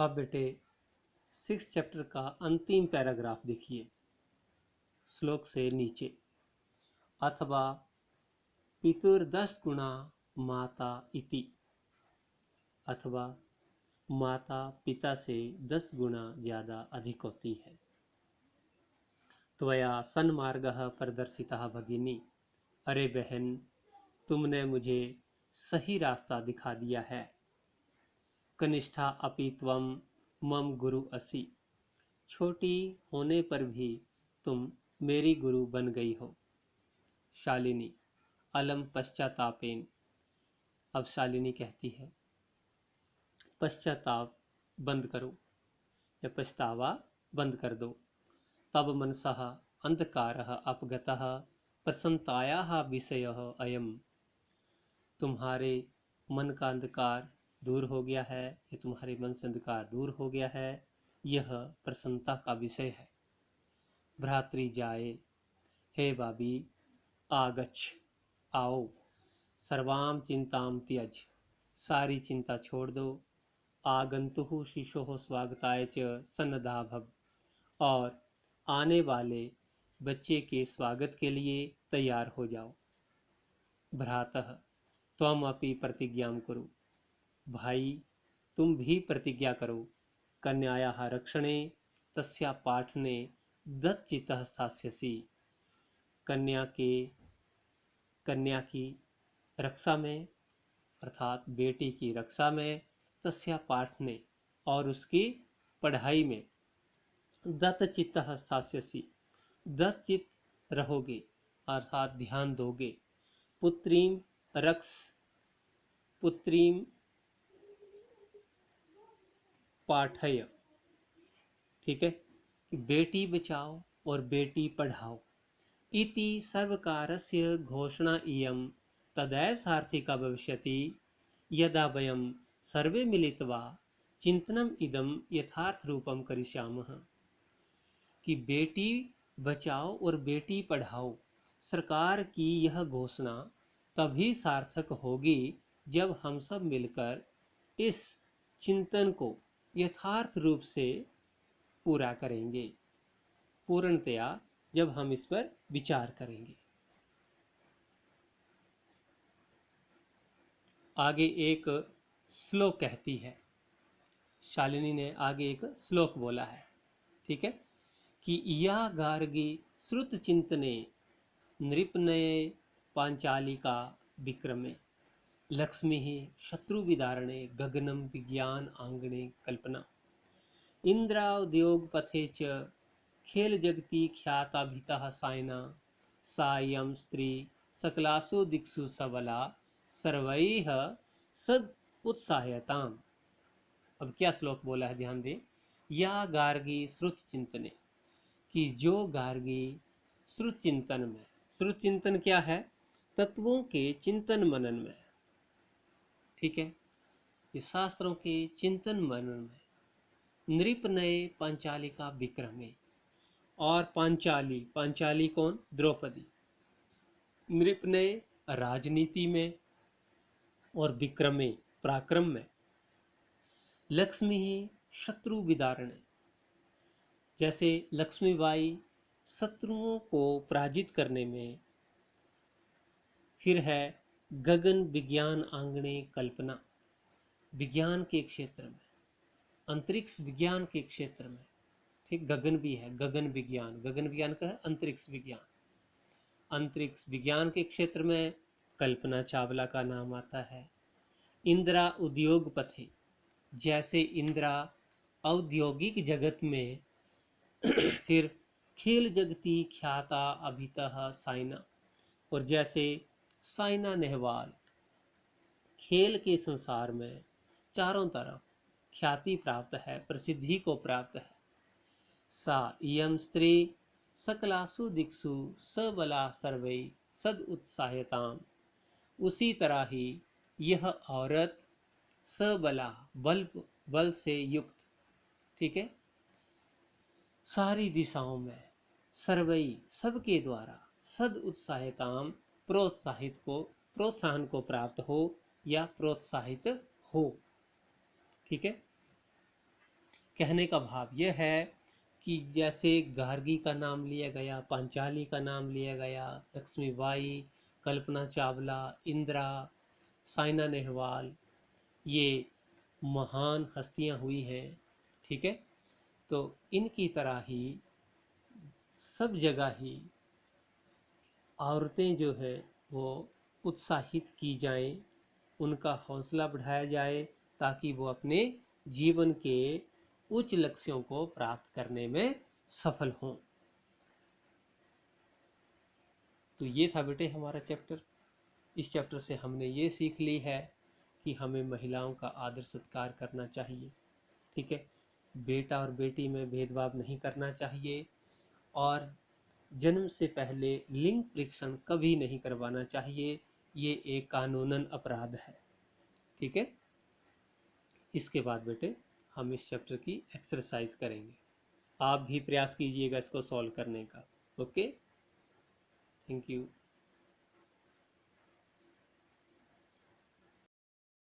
अब बेटे 6 चैप्टर का अंतिम पैराग्राफ देखिए, श्लोक से नीचे। अथवा पितुर्दश गुणा माता इति, अथवा माता पिता से 10 गुना ज्यादा अधिक होती है। त्वया सन्मार्गः प्रदर्शितः भगिनी, अरे बहन तुमने मुझे सही रास्ता दिखा दिया है। कनिष्ठा अपि त्वं मम गुरु असि, छोटी होने पर भी तुम मेरी गुरु बन गई हो। शालिनी अलम पश्चातापेन, अब शालिनी कहती है पश्चाताप बंद करो या पछतावा बंद कर दो। तब मनसः अंधकारः अपगतः प्रसन्नतायाः विषयः अयम्, तुम्हारे मन का अंधकार दूर हो गया है, ये तुम्हारे मन से अंधकार दूर हो गया है, यह प्रसन्नता का विषय है। भ्रातृ जाए, हे भाभी आगच्छ, आओ। सर्वाम चिंताम त्यज, सारी चिंता छोड़ दो। आगंतुः शिशोः स्वागताय च सन्नद्धा भव, और आने वाले बच्चे के स्वागत के लिए तैयार हो जाओ। भ्रातः त्वम अपि प्रतिज्ञां कुरु, भाई तुम भी प्रतिज्ञा करो। कन्यायाः रक्षणे तस्या पाठने दच्चित्तः स्थास्यसि, कन्या की रक्षा में अर्थात बेटी की रक्षा में, तस्या पाठने और उसकी पढ़ाई में, दत्तचित्तः स्थास्यसि दत्तचित्त रहोगे अर्थात ध्यान दोगे। पुत्रीम रक्ष, पुत्रीम पाठय, ठीक है, कि बेटी बचाओ और बेटी पढ़ाओ। इति सर्वकारस्य घोषणा इयं तदैव सार्थिका भविष्यति यदा वयं सर्वे मिलित्वा चिंतनम इदम यथार्थ रूपम करिष्यामः, कि बेटी बचाओ और बेटी पढ़ाओ सरकार की यह घोषणा तभी सार्थक होगी जब हम सब मिलकर इस चिंतन को यथार्थ रूप से पूरा करेंगे, पूर्णतया जब हम इस पर विचार करेंगे। आगे एक श्लोक कहती है, शालिनी ने आगे एक श्लोक बोला है, ठीक है, कि या गार्गी श्रुत चिंतने नृपनये पांचालिका विक्रमे, लक्ष्मी शत्रु विदारणे गगनम विज्ञान आंगणे कल्पना, इंद्राउद्योग पथे च खेल जगति ख्याताभितः सायना, सायं स्त्री सकलासु दिक्षु सबला सर्वैः सद उत्साहयताम। अब क्या श्लोक बोला है, ध्यान दें। या गार्गी श्रुत चिंतने, कि जो गार्गी श्रुत चिंतन में, श्रुत चिंतन क्या है, तत्वों के चिंतन मनन में, ठीक है, ये शास्त्रों के चिंतन मनन में, नृपनये पांचालिका विक्रमे, और पांचाली, पांचाली कौन, द्रौपदी, नृपनये राजनीति में और विक्रमे पराक्रम में, लक्ष्मी शत्रु विदारणे, जैसे लक्ष्मीबाई शत्रुओं को पराजित करने में, फिर है गगन विज्ञान आंगणे कल्पना, विज्ञान के क्षेत्र में, अंतरिक्ष विज्ञान के क्षेत्र में, ठीक, गगन भी है, गगन विज्ञान, गगन विज्ञान का है अंतरिक्ष विज्ञान, अंतरिक्ष विज्ञान के क्षेत्र में कल्पना चावला का नाम आता है। इंदिरा उद्योग पथे, जैसे इंदिरा औद्योगिक जगत में, फिर खेल जगती ख्याता अभितः साइना, और जैसे साइना नेहवाल खेल के संसार में चारों तरफ ख्याति प्राप्त है, प्रसिद्धि को प्राप्त है। सा इयं स्त्री सकलासु दिक्षु सबला सर्वै सद उत्साहताम, उसी तरह ही यह औरत सबला, बल से युक्त, ठीक है, सारी दिशाओं में, सर्वई सबके द्वारा, सद उत्साहताम प्रोत्साहन को प्राप्त हो या प्रोत्साहित हो, ठीक है। कहने का भाव यह है कि जैसे गार्गी का नाम लिया गया, पांचाली का नाम लिया गया, लक्ष्मीबाई, कल्पना चावला, इंदिरा, साइना नेहवाल, ये महान हस्तियां हुई हैं, ठीक है। तो इनकी तरह ही सब जगह ही औरतें जो है वो उत्साहित की जाएं, उनका हौसला बढ़ाया जाए, ताकि वो अपने जीवन के उच्च लक्ष्यों को प्राप्त करने में सफल हों। तो ये था बेटे हमारा चैप्टर। इस चैप्टर से हमने ये सीख ली है कि हमें महिलाओं का आदर सत्कार करना चाहिए, ठीक है। बेटा और बेटी में भेदभाव नहीं करना चाहिए, और जन्म से पहले लिंग परीक्षण कभी नहीं करवाना चाहिए, ये एक कानूनन अपराध है, ठीक है। इसके बाद बेटे हम इस चैप्टर की एक्सरसाइज करेंगे, आप भी प्रयास कीजिएगा इसको सॉल्व करने का। Okay, thank you.